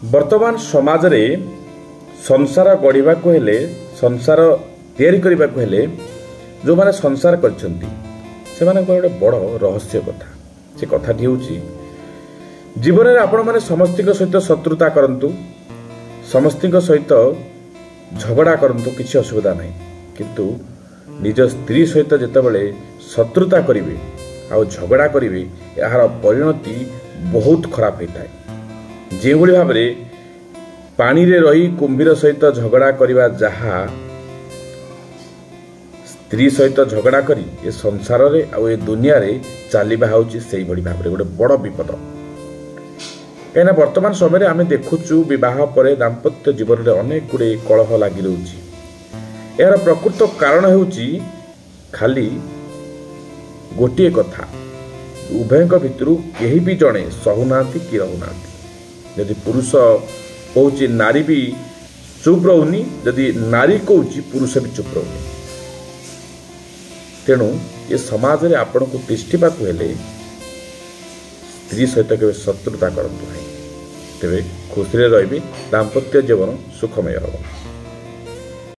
वर्तमान समाज रे संसार गढ़ा संसार तैयारी करने को हेले जो माने संसार करछंती से माने गोटे बड़ रहस्य कथा से कथाटी हूँ जीवन में आपण मैंने समस्त सहित शत्रुता करंतु समस्त सहित झगड़ा करंतु किसी असुविधा नहीं किंतु निज स्त्री सहित जितेबाला शत्रुता करेंगे आ झगड़ा करेंगे यार परिणति बहुत खराब होता है। जो भाव में पानी रे रही कुंभीर सहित झगड़ा करवा जहा स्त्री सहित झगड़ा करी ए संसार रे आ ए दुनिया रे चलवा हूँ से भाव में गोटे बड़ विपद। कहीं वर्तमान समय आम देखुचु बह पर दाम्पत्य जीवन में अनेक गुड़े कलह लगी रही यार प्रकृत कारण होउची खाली गोटे कथा उभय भितर कहीं भी जड़े सहूना कि रहूना यदि पुरुष कौच नारी भी चुप रोनी जदि नारी कौच पुरुष भी चुप रोनी तेणु ये समाज में आपण को तिष्ठा हेले स्त्री सहित के शत्रुता करतु नहीं तेरे खुशी रे दाम्पत्य जीवन सुखमय हो।